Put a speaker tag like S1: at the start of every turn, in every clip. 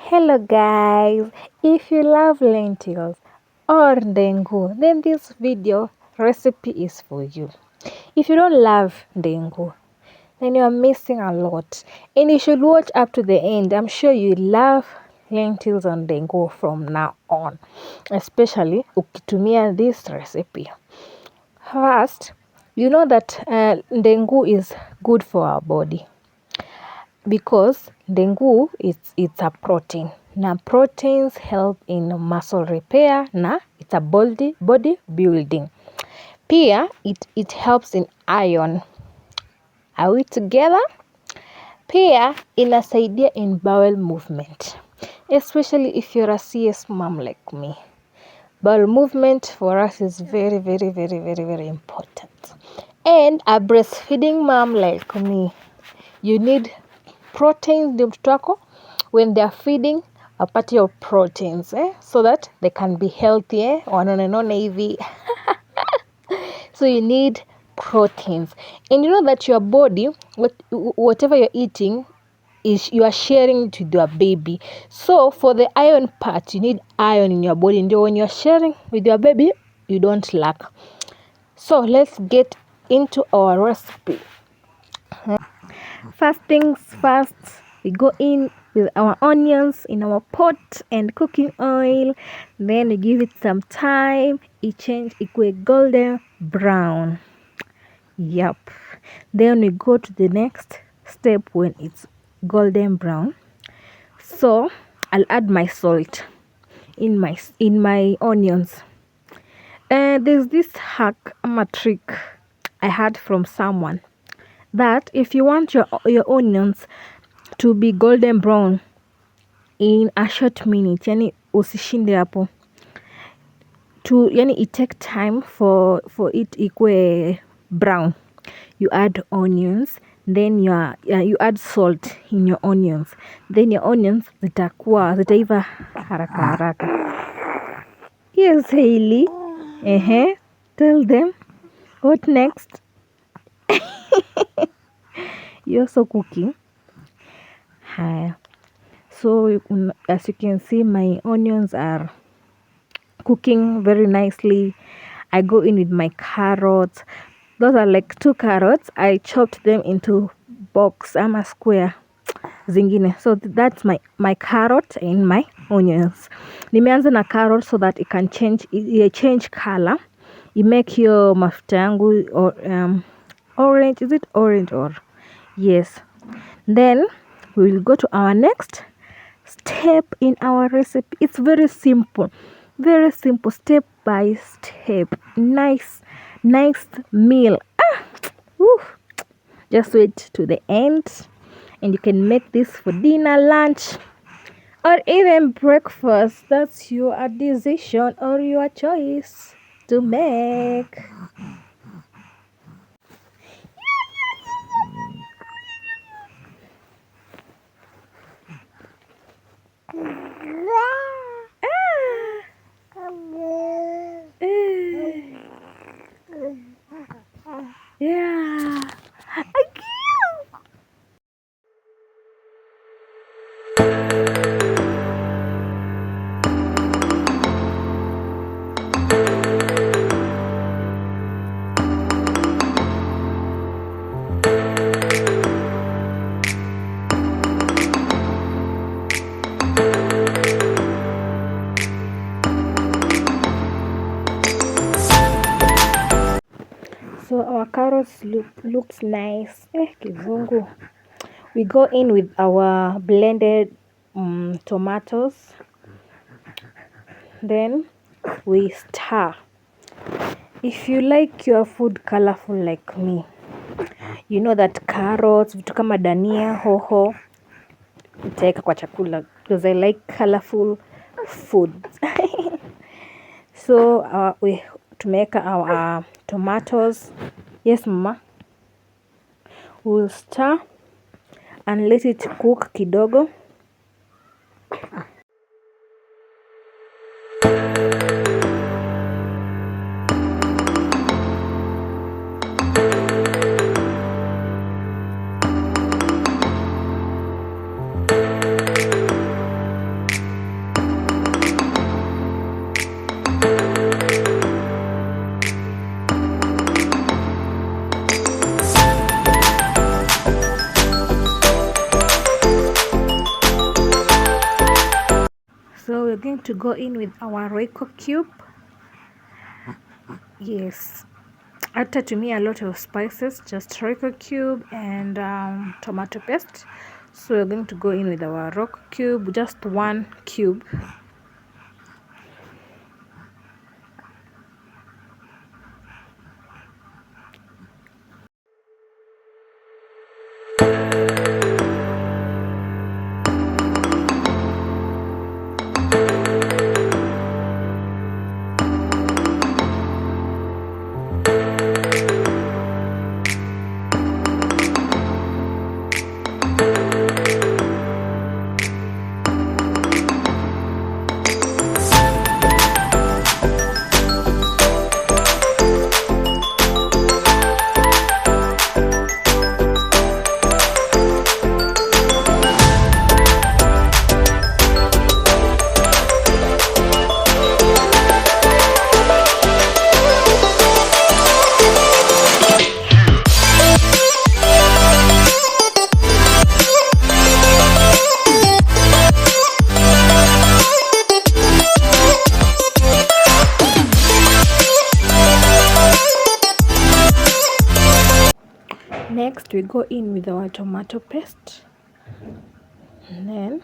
S1: Hello guys, if you love lentils or ndengu, then this video recipe is for you. If you don't love ndengu, then you are missing a lot and you should watch up to the end. I'm sure you love lentils and ndengu from now on, especially ukitumia this recipe. First, you know that ndengu is good for our body because ndengu it's a protein. Na proteins help in muscle repair na it's a body building. Pia it helps in iron. Are we together? Pia inasaidia in bowel movement, especially if you're a CS mom like me. Bowel movement for us is very important. And a breastfeeding mom like me, you need proteins ndio mtoto wako when they are feeding wapate your proteins so that they can be healthy wananenone hivi. So you need proteins, and you know that your body, whatever you're eating is you are sharing it with your baby. So for the iron part, you need iron in your body, and when you're sharing with your baby you don't lack. So let's get into our recipe. First things first, we go in with our onions in our pot and cooking oil. Then we give it some time. It change equal golden brown. Yep. Then we go to the next step when it's golden brown. So I'll add my salt in my onions. There's this hack, a trick I had from someone, that if you want your onions to be golden brown in a short minute, yani usishinde hapo to, yani it take time for it ikue brown, you add onions, then you add salt in your onions, then your onions zitaiva haraka. Yes, Hailey. Tell them what next. You're also cooking. Hi. So as you can see, my onions are cooking very nicely. I go in with my carrots. Those are like 2 carrots. I chopped them into box. I'm a square zingine. So that's my carrot and my onions. Nimeanza na carrot so that it can change color. It make your mafuta yangu or orange. Is it orange or yes? Then we will go to our next step in our recipe. It's very simple step by step. Nice meal. Just wait to the end and you can make this for dinner, lunch, or even breakfast. That's your decision or your choice to make. Yeah. So our carrots looks nice. Kizungu. We go in with our blended tomatoes. Then we stir. If you like your food colorful like me, you know that carrots, vitu kama dania, hoho, utaweka kwa chakula because I like colorful foods. So we tumeweka our tomatoes. Yes, mama. We'll stir and let it cook kidogo. we're going to go in with our royco cube. Yes, hatatumia a lot of spices, just royco cube and tomato paste. So we're going to go in with our royco cube, just 1 cube. Next we go in with our tomato paste and then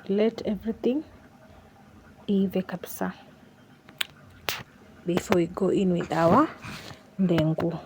S1: let everything ive kabisa before we go in with our ndengu.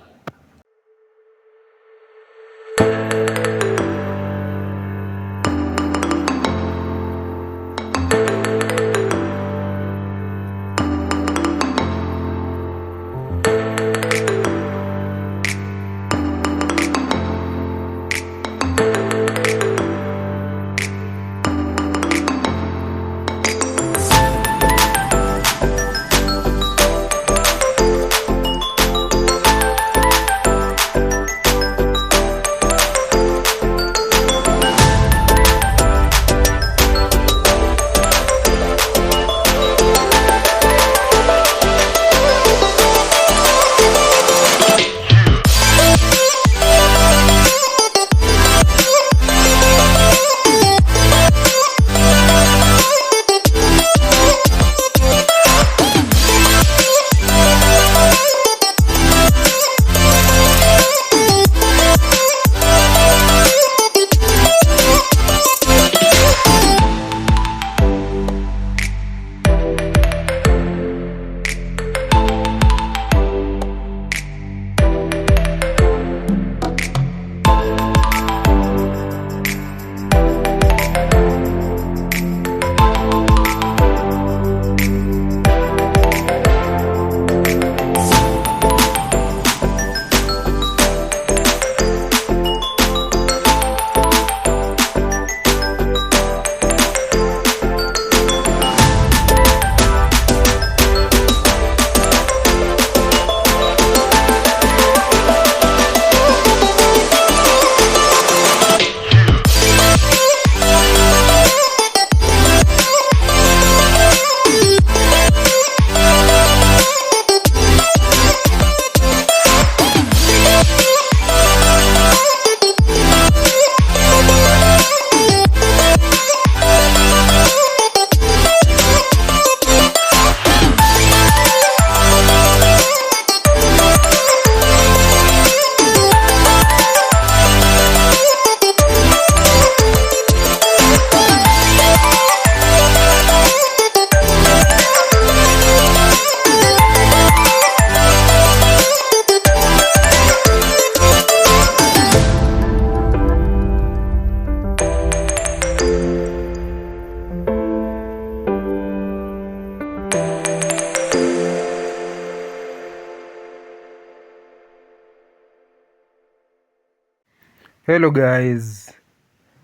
S2: Hello guys,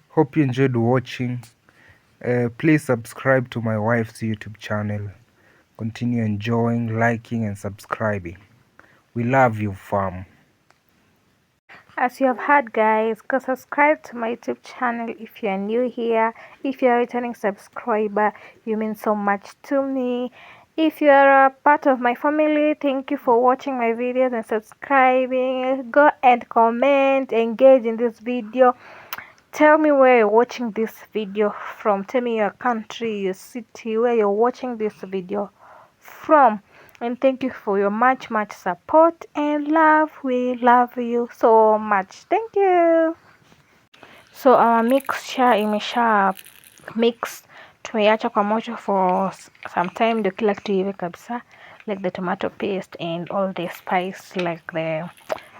S2: hope you enjoyed watching. Please subscribe to my wife's YouTube channel. Continue enjoying, liking and subscribing. We love you, fam.
S1: As you have heard, guys, go subscribe to my YouTube channel if you are new here. If you are a returning subscriber, you mean so much to me. If you are a part of my family, thank you for watching my videos and subscribing. Go and comment, engage in this video. Tell me where you're watching this video from. Tell me your country, your city, where you're watching this video from. And thank you for your much support and love. We love you so much. Thank you. So our mixture imesha mix, tumeiacha kwa moto for some time ndio kila kitu iwe kabisa, like the tomato paste and all the spice like the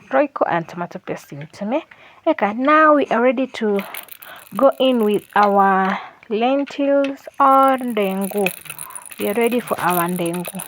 S1: royco and tomato paste tumeweka. Now we are ready to go in with our lentils or ndengu. We are ready for our ndengu.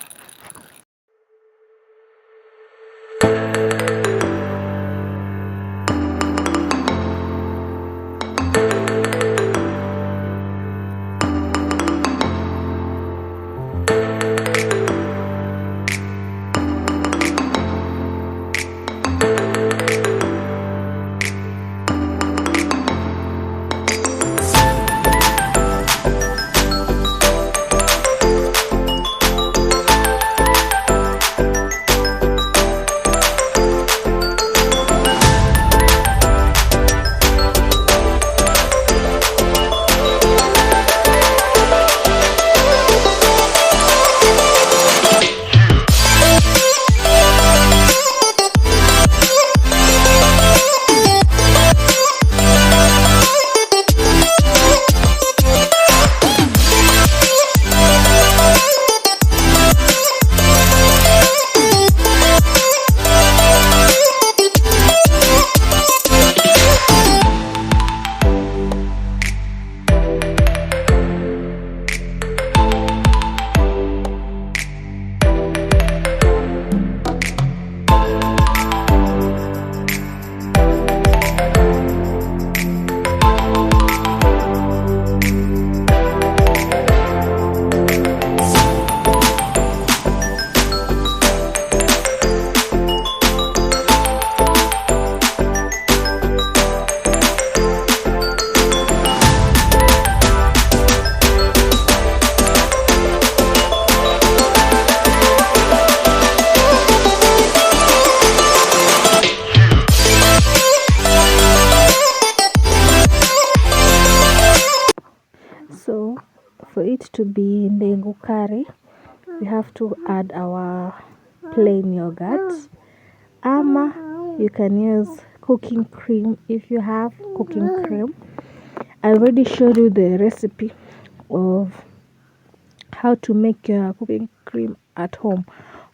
S1: So for it to be Ndengu Curry, we have to add our plain yogurt. Ama you can use cooking cream if you have cooking cream. I already showed you the recipe of how to make your cooking cream at home,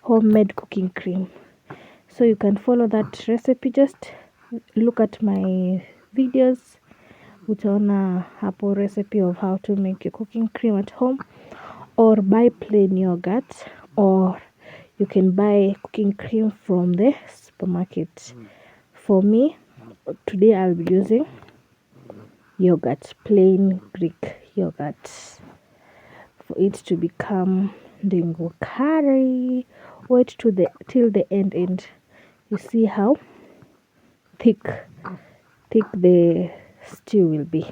S1: homemade cooking cream. So you can follow that recipe. Just look at my videos. Utaona hapo recipe of how to make your cooking cream at home, or buy plain yogurt, or you can buy cooking cream from the supermarket. For me, today I'll be using yogurt, plain Greek yogurt, for it to become Ndengu Curry. Wait till the end and you see how thick the stew will be.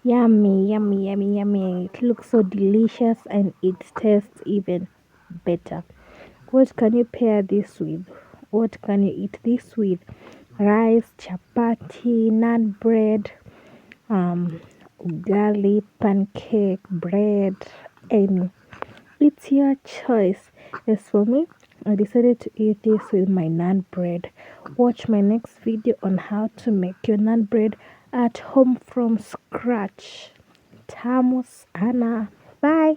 S1: Yummy, yummy, yummy, yummy. It looks so delicious and it tastes even better. What can you pair this with? What can you eat this with? Rice, chapati, naan bread, ugali, pancake, bread, and it's your choice. As for me, I decided to eat this with my naan bread. Watch my next video on how to make your naan bread at home from scratch. Tamu sana. Bye.